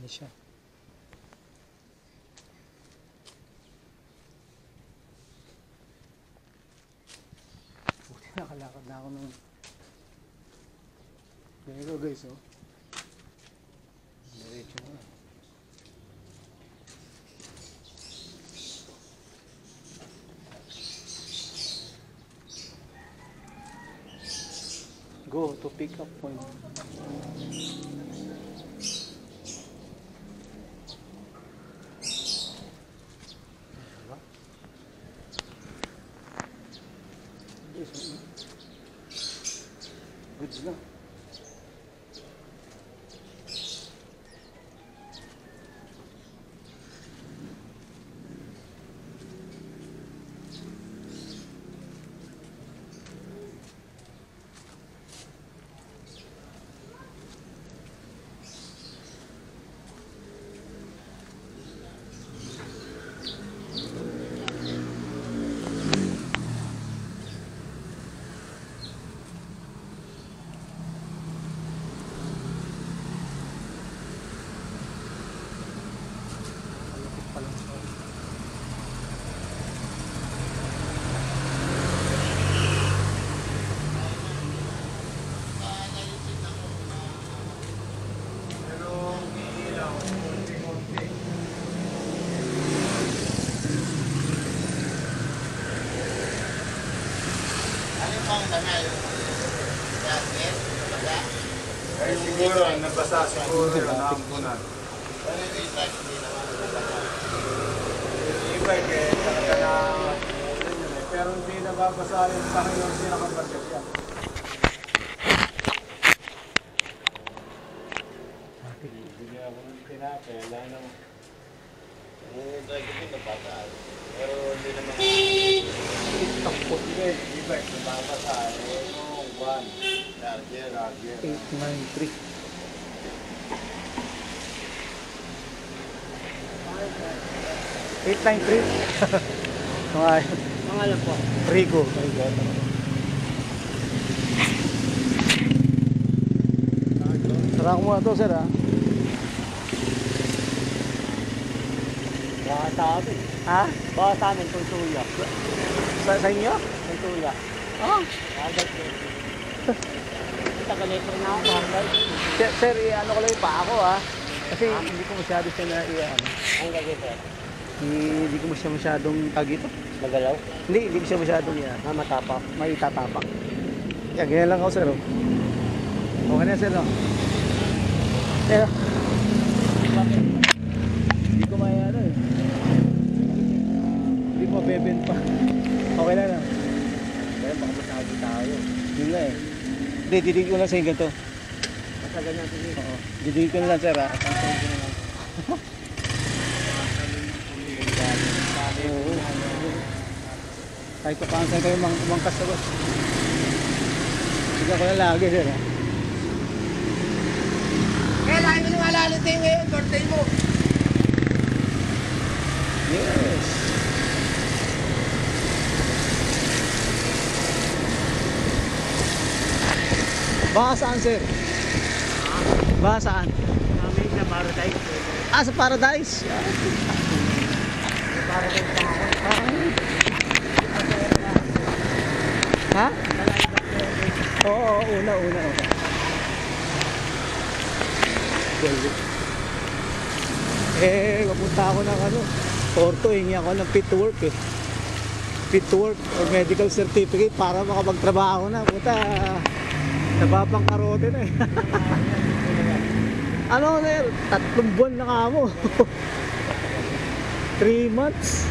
Ano siya? Buti nakalakad na ako ng ganito guys, oh. Diretso na. Go to pick up point. Goods na. Ay siguro, nabasa siguro yun, naampunan. E-bike eh, talaga na pero hindi nababasa rin sa akin yung sinakabarga siya. Hindi ako ng tinapay, wala nang pero hindi naman takot din, e-bike, nababasa yung one, larger. 893. Pangalan po. Rico. Sarang mo na to, sir, ha? Baka sa amin. Ha? Baka sa amin, Tuntuya. Sa inyo? Tuntuya. Ah. Agad po. Taga-letter na ako, hanggang. Sir, ano ko lang yung paa ko, ha? Kasi hindi ko masyado siya na ano. Ang gagawin sir. Hindi ko siya masyadong ito. Magalaw? Hindi ko siya masyadong Matapak. may tatapak. Kaya ganyan lang ako, sir, oh. Okay na, sir, no? Eh, hindi ko may ano, eh. Hindi ko mabeben pa. Okay na lang. Kaya baka masagi tayo. Yun na, eh. Hindi, didig ko lang sa ganito. Basta ganyan sige. Oo. Didig ko na lang, sir, ha? Oo. Kahit pa paano saan kayo mangkas na ba? Sige ko na lagi, sir, ha? Kailangan mo nung alalating ngayon, birthday mo. Yes. Baka saan, sir? Baka saan? Kami sa Paradise. Sa Paradise. Paradise pa ako. Ha? Oo, una. Papunta ako ng Porto, hingi ako ng fit to work, eh. Fit to work or medical certificate para makapagtrabaho na. Puta, nababangkarote na, eh. Ano, sir? 3 buwan na kamo. 3 months.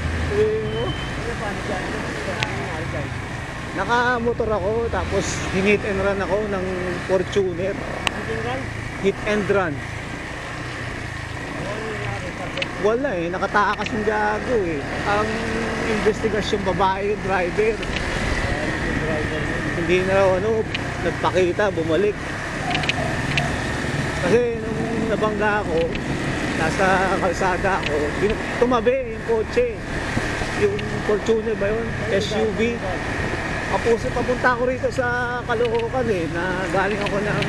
Nakamotor ako, tapos hinit and run ako ng Fortuner. Hit and run. Wala, eh, nakatakas yung gago, eh. Ang investigasyon, babae yung driver. Hindi na nagpakita, bumalik. Kasi nung nabangga ako, nasa kalsada ako, tumabi yung kotse. Yung Fortuner ba yun? SUV. Tapos papunta ako rito sa Caloocan, na galing ako ng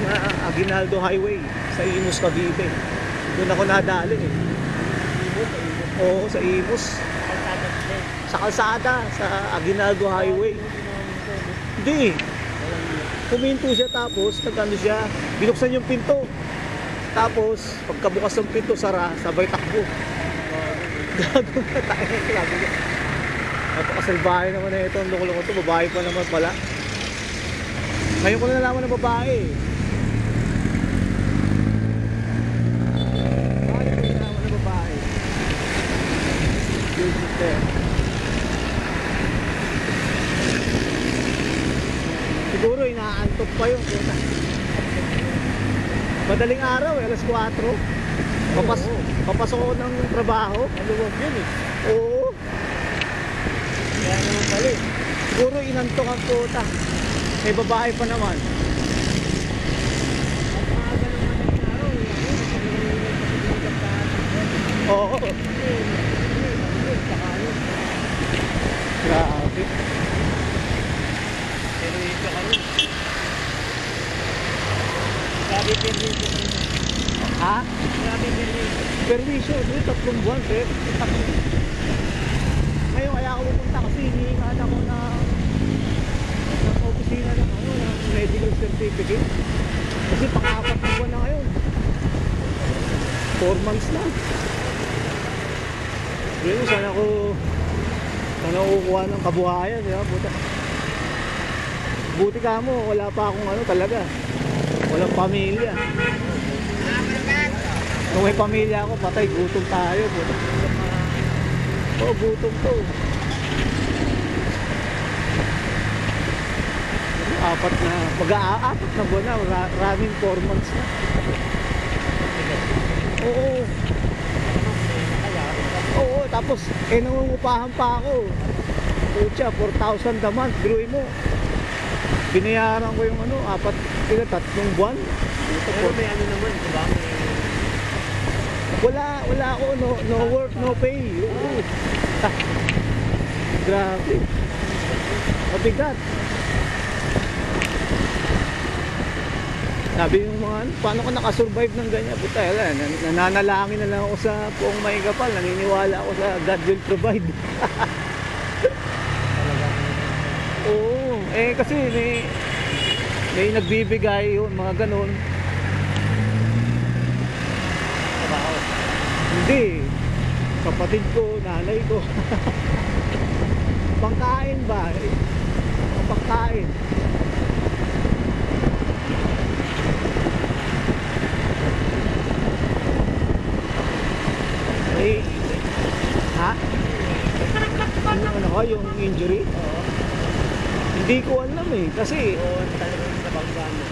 Aguinaldo Highway sa Imus, Cavite. Doon ako nadali eh. Oo, sa Imus. Sa kalsada, sa Aguinaldo Highway. Hindi. Puminto siya tapos nagano siya, binuksan yung pinto. Tapos, pagkabukas ng pinto, sara, sabay takbo. Gago na tayo. Sabi ko, napakasalbahe naman na ito. Ang loko-loko ito, babae pa naman pala. Ngayon ko na nalaman na babae. Ngayon ko na nalaman na babae. Yun siya. Siguro inaantok pa yung puta. Madaling araw eh, alas 4. Papasok ako ng trabaho. Maluwag yun eh. Oo. Kaya naman pala eh. Siguro inantok ang puta. May babae pa naman. Ang maaga ng madaling araw eh. Oo. Grabe. Pero ito ka rin. Grabe permission. Ha? Grabe permission. Permission, doon 3 buwan, sir. Ngayon kaya ako pupunta kasi hinihingaan ako ng opisina ng medical certificate. Kasi pang-4 na buwan na ngayon. 4 months na. Yun, sana kukuha ng kabuhayan, di ba? Buti ka mo, wala pa akong talaga. Walang pamilya. Kung may pamilya ako, patay, gutom tayo. Oo, gutom to. 4 na buwan na, maraming 4 months na. Oo. Oo, tapos, nangungupahan pa ako. Pucha, 4,000 a month, biruin mo. Binayaran ko yung 3 buwan. Pero may ano naman, diba? Wala ako, no work, no pay. Oo. Grabe. Mabigat. Sabi yung mga paano ka nakasurvive ng ganyan? Puta, nananalangin na lang ako sa Poong Maigapal. Naniniwala ako sa God will provide. Oo, kasi may nagbibigay yun, mga ganun. Hindi. Kapatid ko, nanay ko. Pangkain ba? Pangkain. Ha? Ano ko, yung injury? Oo. Hindi ko alam eh. Kasi Oo, talagang nabangga mo.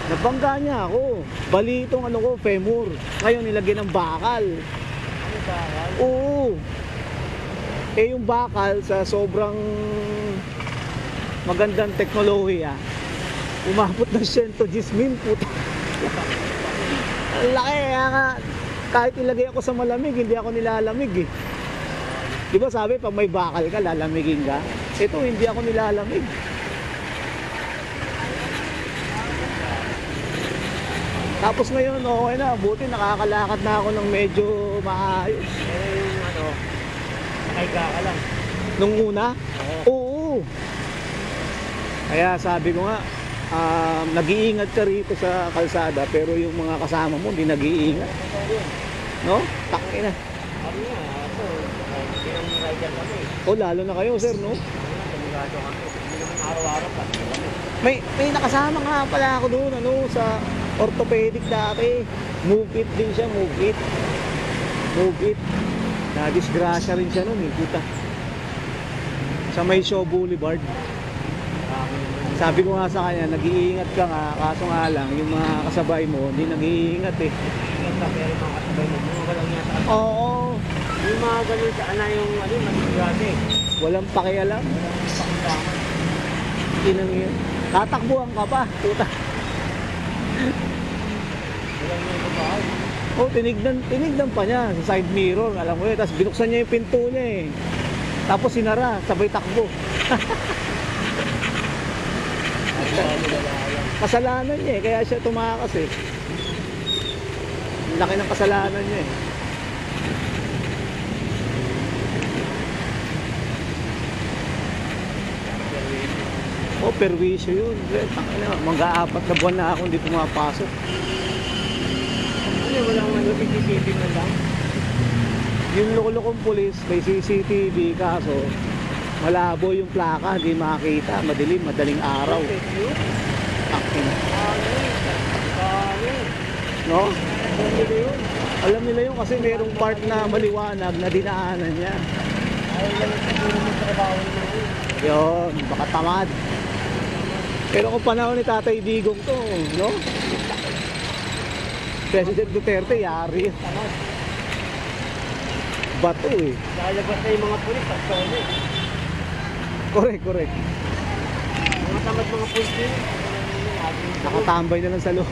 nabangga niya ako. Bali itong femur. Ngayon nilagyan ng bakal. Ano bakal? Oo. Yung bakal sa sobrang magandang teknolohiya, umabot ng 110,000 puta. Ang laki kaya nga, kahit ilagay ako sa malamig, hindi ako nilalamig eh. Di ba sabi, pag may bakal ka, lalamigin ka? Ito, hindi ako nilalamig. Tapos ngayon, okay na, buti nakakalakad na ako ng medyo maayos. Pero yung nakahiga ka lang. Nung una? Oo. Oo. Kaya sabi ko nga, nag-iingat ka rito sa kalsada, pero yung mga kasama mo hindi nag-iingat. No? Takin na. Kami nga, ako, pinang-rider kami. O lalo na kayo, sir, no? Pinag-rider kami. Hindi naman araw-araw pa. May nakasama nga pala ako doon, sa orthopedic dati. Move it din siya, move it. Move it. Na-disgrasya rin siya noon, puta. Sa May Show Boulevard. Sabi ko nga sa kanya, nag-iingat ka nga, kaso nga lang, yung mga kasabay mo, hindi nag-iingat eh. Ingat ka, pero mga kasabay mo, mga galang yata. Oo. Yung mga ganun sa yung nagigati. Walang pakialam. Pakilaman. Inang yun. Tatakbuhan ka pa, puta. Walang yung babae. Oh, tinignan pa niya sa side mirror, alam mo yun. Tapos binuksan niya yung pinto niya eh. Tapos sinara, sabay takbo. Kasalanan niya eh, kaya siya tumakas eh. Laki ng kasalanan niya eh. Oh, perwisyo yun. Mag-aapat na buwan na ako hindi pumapasok. Ano, walang ano, CCTV man lang. Yung loko-lokong pulis, may CCTV kaso malabo yung plaka, hindi makita, madilim, madaling araw. Akin. No? Alam nila yun kasi merong part na maliwanag na dinaanan niya. Ayaw lang siguro mo trabaho na yun. Yun, baka tamad. Pero kung panahon ni Tatay Digong to, no? President Duterte, yari. Tamad. Bato eh. Lalabas na yung mga pulis, paksyon eh. Correct, correct. Mga tamad mga pulis yun. Nakatambay na lang sa loob.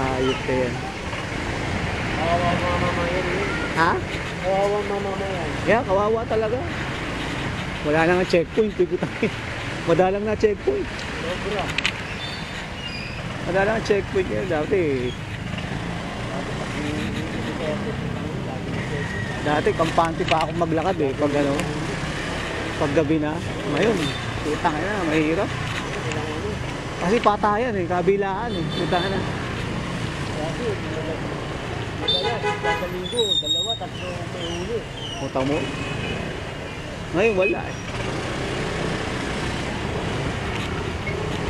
Ayos ka yan. Kawawa mga mamayan yun. Ha? Kawawa mga mamayan. Yeah, kawawa talaga. Wala na nga checkpoint, piputangin. Madalang na checkpoint. Sobra. Madalang checkpoint yan. Dati kampante pa ako maglakad eh. Pag ano, pag gabi na. Ngayon, putang na, mahirap. Kasi patayan eh, kabilaan eh. Putang na. Kasi, madalas, kada linggo, 2, 3 may huli. Putang mo. Ngayon wala eh.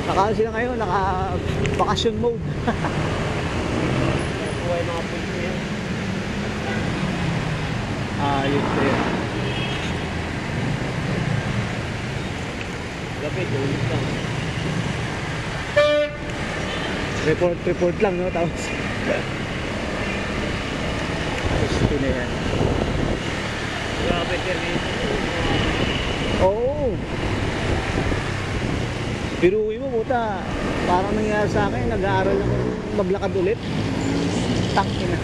Naka sila ngayon, naka vacation mode. Kaya buhay mga pulis na yan. Ayos ka yan. Gabi, tulis lang. Report lang no, tapos gusto na yan. Grabe, service. Oo. Biruwi mo puta, parang nangyari sa akin, nag-aaral ako maglakad ulit. Tangina.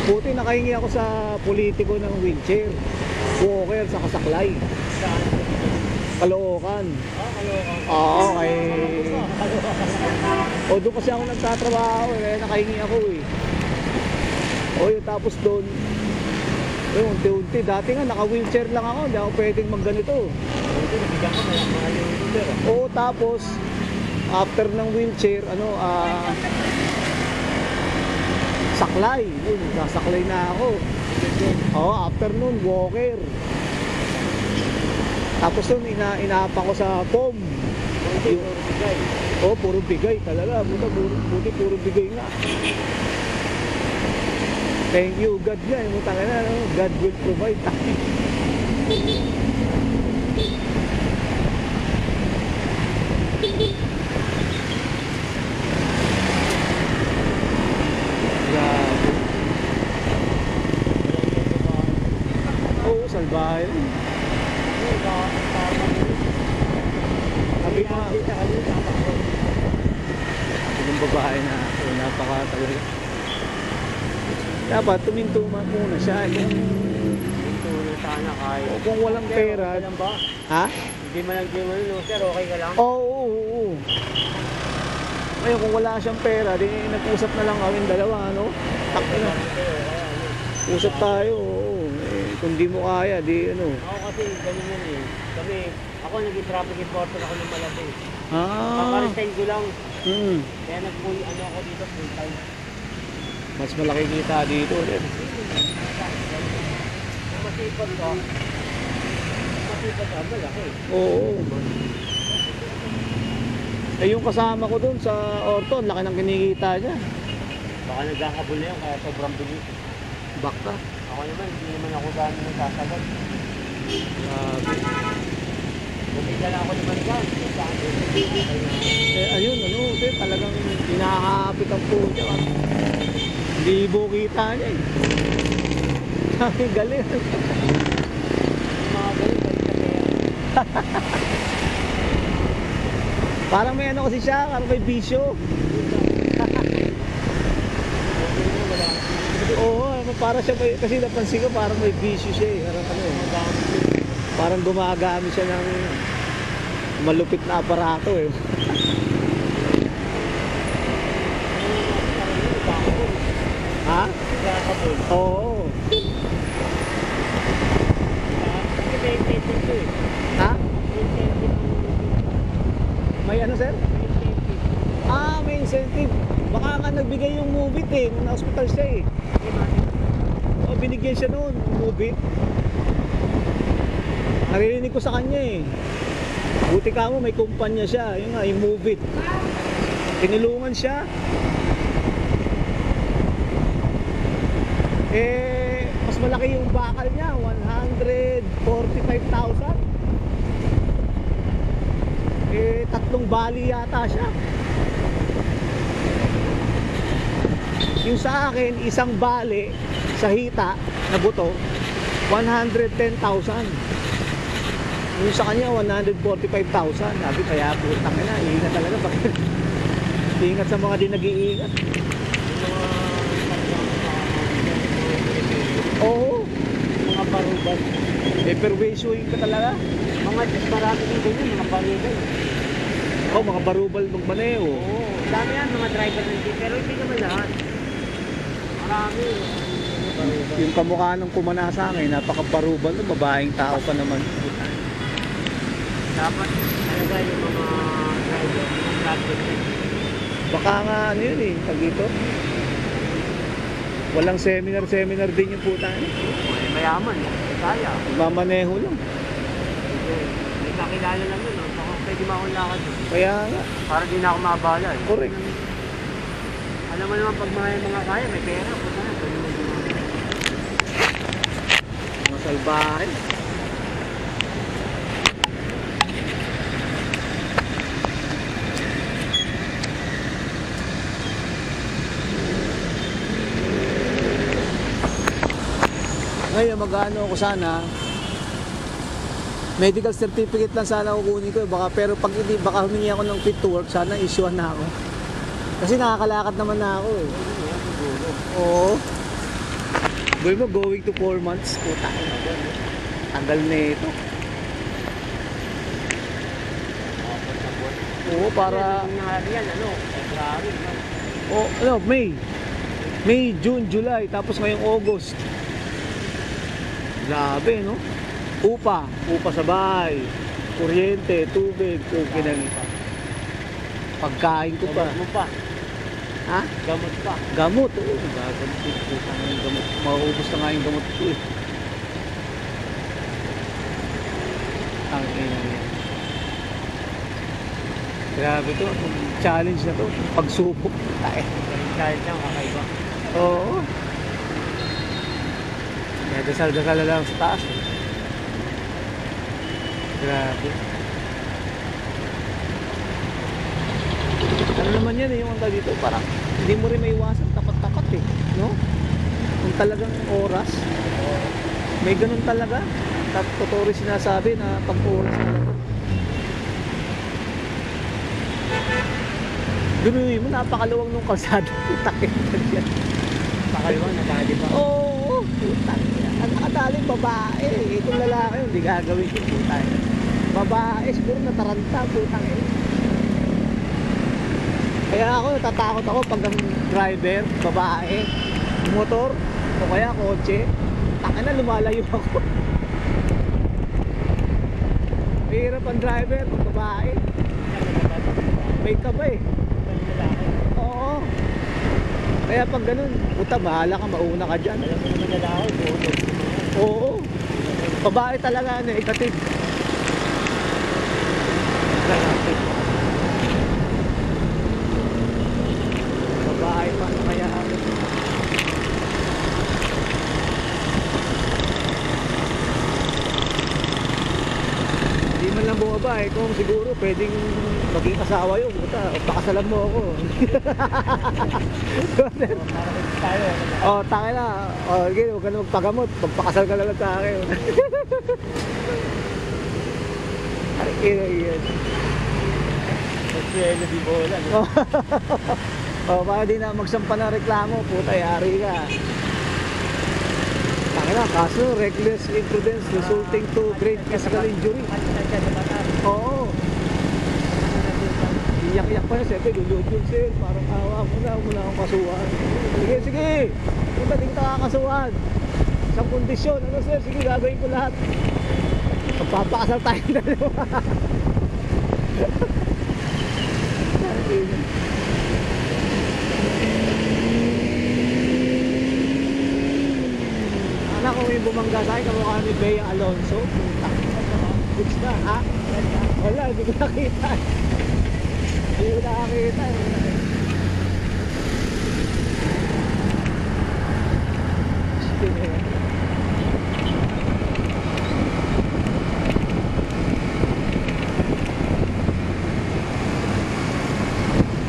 Buti nakahingi ako sa politiko ng wheelchair, walker sa kasaklay. Saan? Caloocan. Kalokan. Oo, kay... O doon kasi ako nagtatrabaho eh, kaya nakahingi ako eh. O yun, tapos doon, yun, unti-unti. Dati nga, naka-wheelchair lang ako, hindi ako pwedeng magganito. Buti, nabigyan ka, mahal yung leader. Oo, tapos, after ng wheelchair, saklay. Yun, sasaklay na ako. Oo, after nun, walker. Tapos nun, inaapa ko sa POM. Oo, puro bigay talaga. Buti puro bigay nga. Thank you, God nga. Mutang na, no? God will provide. Grabe. Oo, salbahe. Sabi ko nga, yung babae na napaka-talaga. Dapat tuminto muna siya. Ito na sana kahit. O kung walang Sir, pera. okay lang ba? Ha? Hindi man lang no? Sir, okay ka lang? Oo. Ngayon kung wala siyang pera, di nag-usap na lang kami dalawa, ano? Takina. Usap tayo, oo. Eh, kung di mo kaya, di ano. Ako kasi ganun yun eh. Kami, ako naging traffic enforcer ako ng Malate. Ah. Kaka-resign ko lang. Kaya nag-full ano ako dito full time. Mas malaki kita dito din. Kung masipag ka, malaki. Oo. Eh yung kasama ko dun sa Orto, ang laki ng kinikita niya. Baka nagkakabul na yun, kaya sobrang bilis. Bakta. Ako naman, hindi naman ako gano'n nagsasagot. Grabe. Bumita na ako naman dyan. Eh ayun, talagang hinahapit ang puto. Libo kita niya eh. Sabi galing. Yung mga galing, balik na kaya. Parang may ano kasi siya, parang may bisyo. Oo, para siya may, kasi napansin ko parang may bisyo siya eh. Parang gumagamit siya ng Malupit na aparato eh. Ha? Kakabol. Oo. Kasi may incentive to eh. Ha? May incentive. May ano sir? May incentive. Ah, may incentive. Baka nga nagbigay yung Movit eh, nung na-hospital siya eh. Hindi natin. O, binigyan siya noon, Movit. Naririnig ko sa kanya eh. Buti ka mo, may kumpanya siya. Yun nga, yung Movit. Tinulungan siya. Eh, mas malaki yung bakal niya, 145,000. Eh, 3 bali yata siya. Yung sa akin, isang bali sa hita na buto, 110,000. Yung sa kanya, 145,000. Sabi, kaya putang ina, ingat talaga. Ingat sa mga di nag-iingat. Oo. Mga barubal. Eh, perwasuin ka talaga. Mga marami din ganyan, mga barubal. Oo, mga barubal magmaneho. Oo. Dami yan, mga driver ng jeep. Pero hindi naman lahat. Marami. Barubal. Yung kamukha ng kumana sa akin, napaka-barubal na babaeng tao pa naman. Dapat talaga yung mga driver, mga traffic. Baka nga ano yun eh, pag dito. Walang seminar din yung puta. May mayaman, kaya. Mamaneho lang. May kakilala lang yun, baka pwede makulakad. Kaya nga, Para di na ako mabala. correct. Alam mo naman pag mga kaya, may pera. Puta na, pwede mo din. Mga salbahe. Ngayon mag-ano ako sana, medical certificate lang sana kukunin ko baka, pero pag hindi, baka humingi ako ng fit to work, sana issuean na ako kasi nakakalakad naman na ako eh. Oo. Boy mo, going to 4 months. Puta, tanggal na ito. Oo, para Ano nangyari yan, ano? February, no? oh, ano, May, June, July, tapos ngayong August. Grabe, no? Upa sa bahay, kuryente, tubig, okay. Pagkain ko pa. Gamot mo pa. Ha? Gamot pa. Gamot, oo. Gagamot ko. Putang ina yung gamot. Mauubos na nga yung gamot ko eh. Ang ina yan. Grabe to. Itong challenge na to. Pagsubok. Tae. Kahit lang, kakaiba. Oo. Kaya dasal-dasal na lang sa taas. Eh. Grabe. Ano naman yan eh, yung ang dito, parang hindi mo rin maiwasan, tapat-tapat eh, no? Kung talagang oras, may ganun talaga. Totoo rin sinasabi na pag oras talaga. Dunuin mo, napakaluwang nung kalsada. Putak yan. Pakaliwa, nadali pa. Oo, putak yan. Ang nakadaling babae, itong lalaki, hindi gagawin yung putak. Babae, siguro nataranta, putak eh. Kaya ako, natatakot ako pag ang driver, babae, motor, o kaya kotse, taka na lumalayo ako. Mahirap ang driver, babae. May kabay. Oo. Kaya pag ganun, puta, bahala ka, mauna ka dyan. Alam mo naman lalaki, buo. Oo. Babae talaga, negative. Babae pa, kaya hindi man lang bumaba eh. Kung siguro pwedeng maging asawa yun, puta, pakasalan mo ako. Tayo. Oh, taka na. Oh, sige, huwag ka na magpagamot. Magpakasal ka na lang sa akin. Ay, iyan. Kasi di bola. Oh, para di na magsampa ng reklamo, puta, yari ka. Taka na, kaso reckless imprudence resulting to great physical injury. Oo. iyak-iyak pa yun, siyempre lulod yun sir, parang awa mo na, wala akong kasuhan. Sige, sige, punta din kita kakasuhan. Isang kondisyon, ano sir, sige gagawin ko lahat. Magpapakasal tayong dalawa. Anak ko may bumangga sa akin, kamukha ni Bea Alonso. Goods na, ha? Wala, hindi ko nakita. Hindi ko nakakita.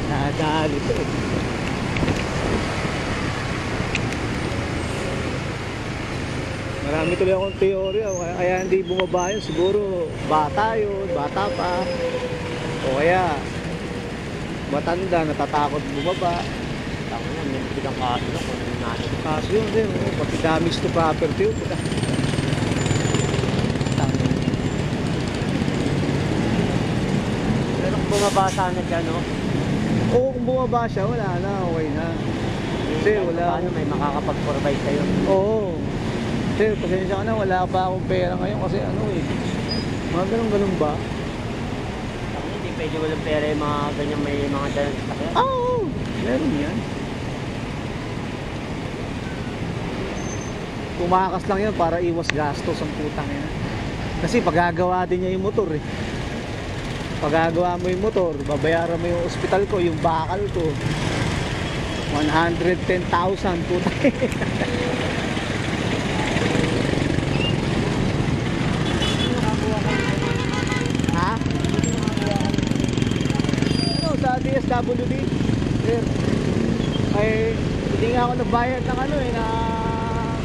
Nadali ito eh. Marami tuloy akong teorya, kaya hindi bumaba yun. Siguro bata yun, bata pa. O kaya matanda, natatakot bumaba. Tama na, may bilang kaso na kung natin. Kaso yun din, pati damage to property yun. Pero kung bumaba sana dyan, no? Oo, kung bumaba siya, wala na, okay na. Kasi wala Paano may makakapag-provide sa'yo? Oo. Kasi pasensya ka na, wala pa akong pera ngayon kasi ano eh. Mga ganun ba? Tama, hindi pwede walang pera yung mga ganyan may mga dalang sakyan. Oo, meron yan. Kumakas lang yan para iwas gastos ang putang yan. Kasi pagagawa din niya yung motor eh. Pagagawa mo yung motor, babayaran mo yung ospital ko, yung bakal ko. 110,000 putang Ha? Ano, sa DSWD? Sir, ay hindi nga ako nagbayad ng ano eh, na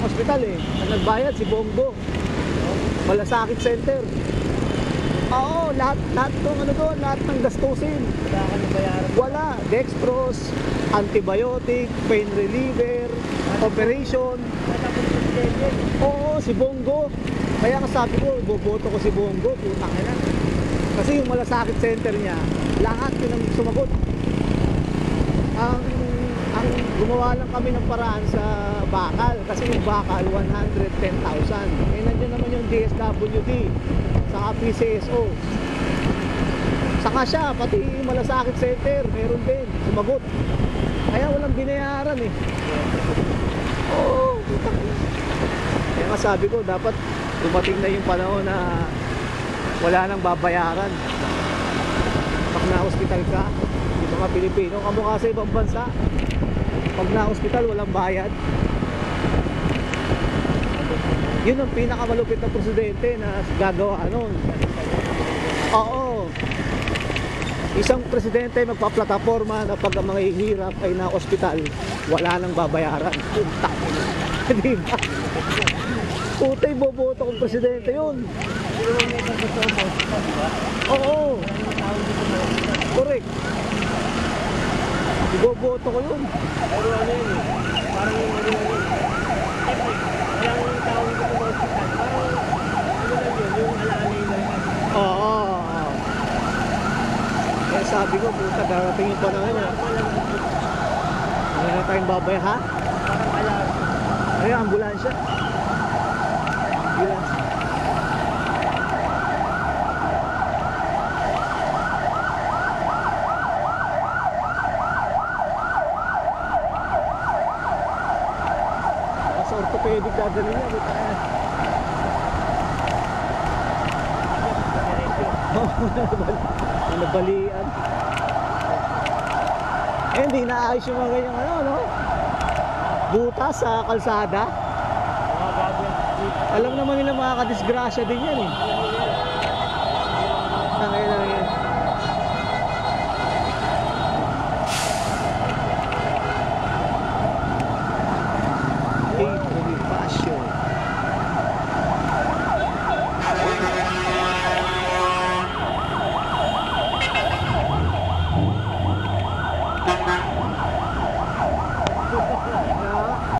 hospital eh. Ang nagbayad si Bongo. Malasakit Center. Oo, lahat ng ano doon, lahat ng gastusin. Wala ka nang bayaran. Wala, dextrose, antibiotic, pain reliever, operation. Oo, si Bongo. Kaya nga sabi ko, boboto ko si Bongo, putang ina. Kasi yung malasakit center niya, lahat yun ang sumagot. Ang gumawa lang kami ng paraan sa bakal, kasi yung bakal 110,000. Eh nandiyan naman yung DSWD, saka PCSO. Saka siya, pati yung malasakit center, meron din, sumagot. Kaya walang binayaran eh. Oo, putang ina. Kaya nga sabi ko, dapat dumating na yung panahon na wala nang babayaran. Pag na-hospital ka, yung mga Pilipino, kamukha sa ibang bansa, pag na-hospital, walang bayad. Yun ang pinakamalupit na presidente na gagawa nun. Oo. Isang presidente magpa-plataforma na pag ang mga hirap ay na-hospital, wala nang babayaran. Punta. Di ba? Putay, boboto kong presidente yun. Oo. Correct. Boboto ko yun. Pero ano yun eh, parang yung ano yun. Siyempre, walang tawag ko sa hospital. Parang ano lang yun, yung alalay lang. Oo. Kaya sabi ko, puta, darating yung panahon na. Wala na tayong babay, ha? Parang alam. Ay, ambulansya. Ambulansya. Sa orthopedic dadalhin niya, buta na. Nabalian. Eh, hindi naayos yung mga ganyang ano, no? Butas sa kalsada. Mga bago yan. Alam naman nila makakadisgrasya din yan eh. Tangay lang yan. Hey, Bonifacio.